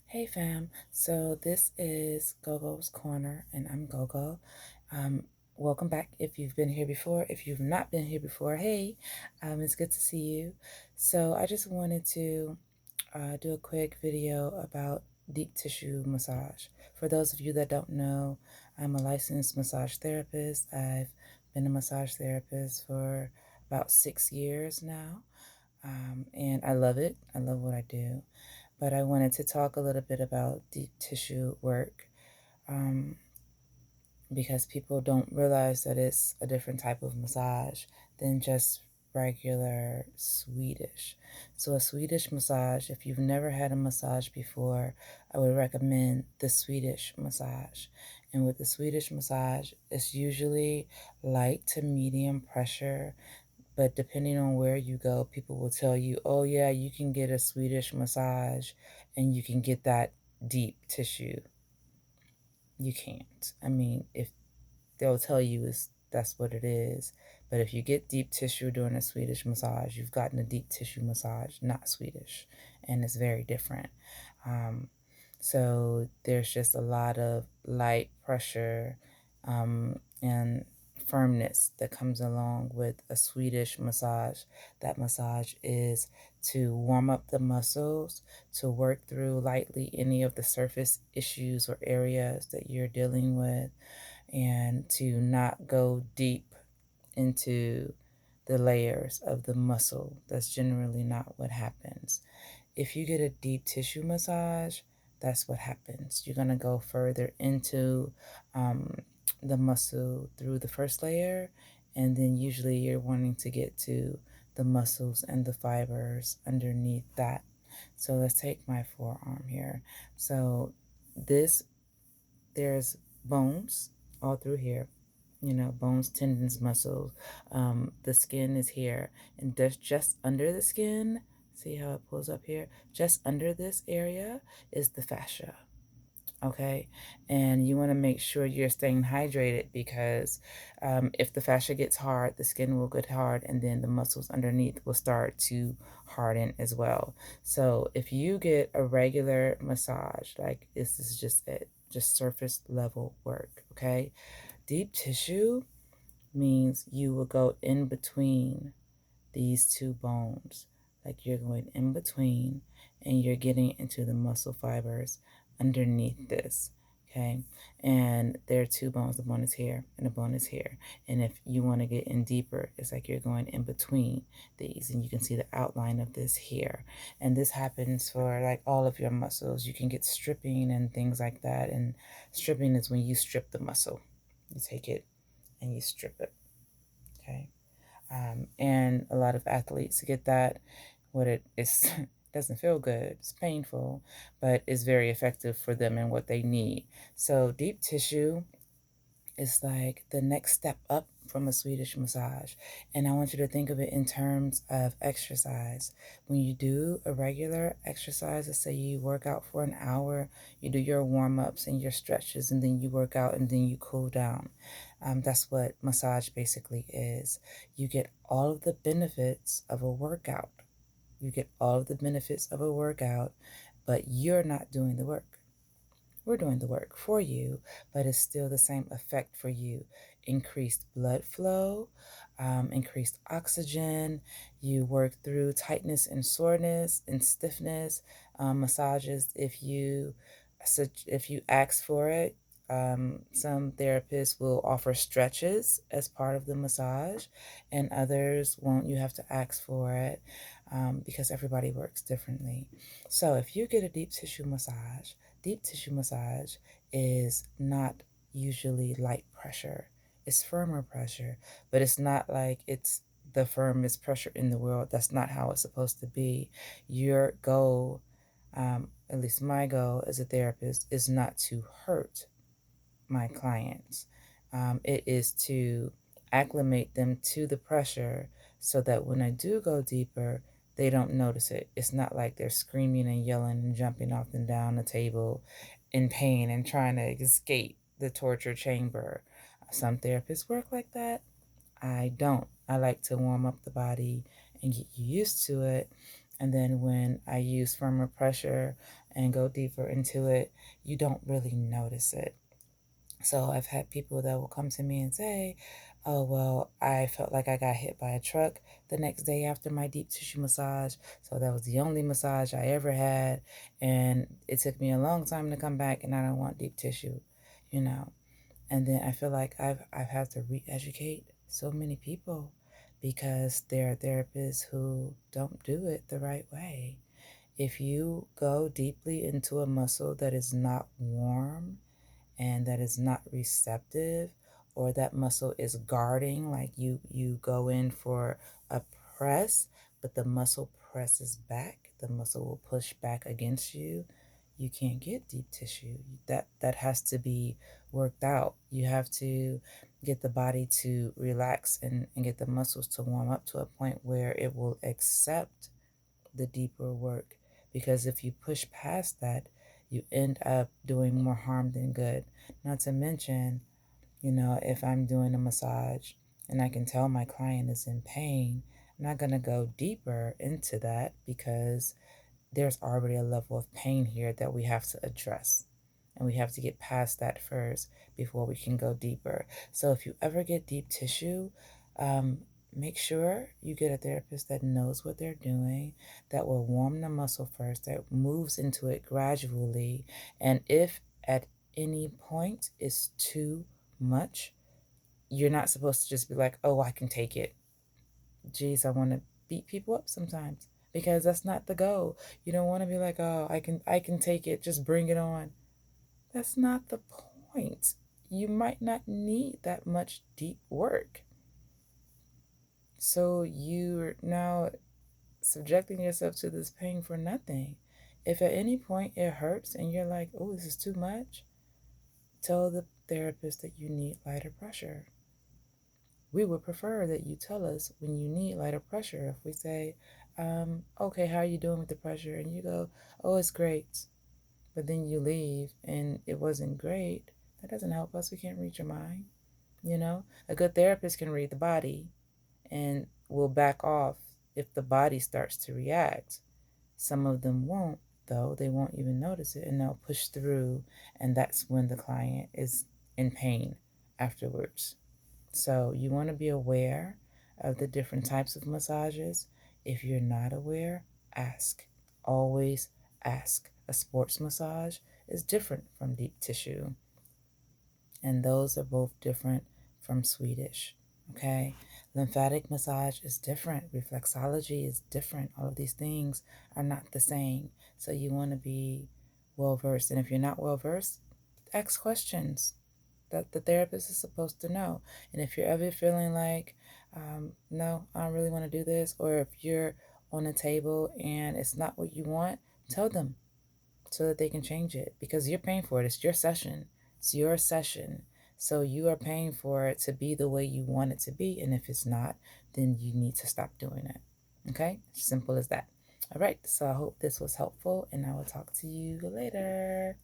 Hey fam, so this is Gogo's Corner and I'm Gogo. Um, Welcome back if you've been here before. If you've not been here before, hey, it's good to see you. So I just wanted to do a quick video about deep tissue massage. For those of you that don't know, I'm a licensed massage therapist. I've been a massage therapist for about 6 years now, and I love it. I love what I do, but I wanted to talk a little bit about deep tissue work, um, because people don't realize that it's a different type of massage than just regular Swedish. So, a Swedish massage, if you've never had a massage before, I would recommend the Swedish massage. And with the Swedish massage, it's usually light to medium pressure, but depending on where you go, people will tell you, oh, yeah, you can get a Swedish massage and you can get that deep tissue. You can't. I mean, if they'll tell you is that's what it is. But if you get deep tissue during a Swedish massage, you've gotten a deep tissue massage, not Swedish. And it's very different. Um, so there's just a lot of light pressure and firmness that comes along with a Swedish massage. That massage is to warm up the muscles, to work through lightly any of the surface issues or areas that you're dealing with, and to not go deep into the layers of the muscle. That's generally not what happens. If you get a deep tissue massage, that's what happens. You're going to go further into the muscle through the first layer, and then usually you're wanting to get to the muscles and the fibers underneath that. So let's take my forearm here. So this, there's bones all through here, bones, tendons, muscles. The skin is here, and just under the skin, see how it pulls up here? Just under this area is the fascia. Okay, and you want to make sure you're staying hydrated, because if the fascia gets hard, the skin will get hard, and then the muscles underneath will start to harden as well. So if you get a regular massage, like this is just it, just surface level work, okay? Deep tissue means you will go in between these two bones, like you're going in between and you're getting into the muscle fibers underneath this. Okay, and there are two bones. The bone is here and the bone is here. And if you want to get in deeper, it's like you're going in between these, and you can see the outline of this here. And this happens for like all of your muscles. You can get stripping and things like that. And stripping is when you strip the muscle, you take it and you strip it. Okay. And a lot of athletes get that. What it is doesn't feel good. It's painful, but it's very effective for them and what they need. So deep tissue is like the next step up from a Swedish massage. And I want you to think of it in terms of exercise. When you do a regular exercise, let's say you work out for an hour, you do your warm ups and your stretches, and then you work out and then you cool down. That's what massage basically is. You get all of the benefits of a workout. You get all of the benefits of a workout, but you're not doing the work. We're doing the work for you, but it's still the same effect for you. Increased blood flow, increased oxygen. You work through tightness and soreness and stiffness. Massages, if you ask for it. Some therapists will offer stretches as part of the massage, and others won't. You have to ask for it, because everybody works differently. So if you get a deep tissue massage is not usually light pressure. It's firmer pressure, but it's not like it's the firmest pressure in the world. That's not how it's supposed to be. Your goal, at least my goal as a therapist, is not to hurt my clients. It is to acclimate them to the pressure so that when I do go deeper, they don't notice it. It's not like they're screaming and yelling and jumping up and down the table in pain and trying to escape the torture chamber. Some therapists work like that. I don't. I like to warm up the body and get you used to it. And then when I use firmer pressure and go deeper into it, you don't really notice it. So I've had people that will come to me and say, oh, well, I felt like I got hit by a truck the next day after my deep tissue massage. So that was the only massage I ever had. And it took me a long time to come back, and I don't want deep tissue, you know. And then I feel like I've had to re-educate so many people because there are therapists who don't do it the right way. If you go deeply into a muscle that is not warm and that is not receptive, or that muscle is guarding, like you go in for a press but the muscle presses back, the muscle will push back against you, you can't get deep tissue. That has to be worked out. You have to get the body to relax and get the muscles to warm up to a point where it will accept the deeper work. Because if you push past that, you end up doing more harm than good. Not to mention, if I'm doing a massage and I can tell my client is in pain, I'm not going to go deeper into that because there's already a level of pain here that we have to address. And we have to get past that first before we can go deeper. So if you ever get deep tissue, um, make sure you get a therapist that knows what they're doing, that will warm the muscle first, that moves into it gradually. And if at any point it's too much, you're not supposed to just be like, oh, I can take it. Geez, I want to beat people up sometimes because that's not the goal. You don't want to be like, oh, I can take it, just bring it on. That's not the point. You might not need that much deep work. So you're now subjecting yourself to this pain for nothing. If at any point it hurts and you're like, oh, this is too much, tell the therapist that you need lighter pressure. We would prefer that you tell us when you need lighter pressure. If we say, okay, how are you doing with the pressure? And you go, oh, it's great. But then you leave and it wasn't great. That doesn't help us. We can't read your mind. A good therapist can read the body and will back off if the body starts to react. Some of them won't, though. They won't even notice it and they'll push through. And that's when the client is in pain afterwards. So you want to be aware of the different types of massages. If you're not aware, ask. Always ask. A sports massage is different from deep tissue, and those are both different from Swedish. Okay? Lymphatic massage is different. Reflexology is different. All of these things are not the same. So you want to be well versed. And if you're not well versed, ask questions that the therapist is supposed to know. And if you're ever feeling like, no, I don't really want to do this, or if you're on a table and it's not what you want, tell them so that they can change it because you're paying for it. It's your session. It's your session. So you are paying for it to be the way you want it to be. And if it's not, then you need to stop doing it. Okay? Simple as that. All right. So I hope this was helpful and I will talk to you later.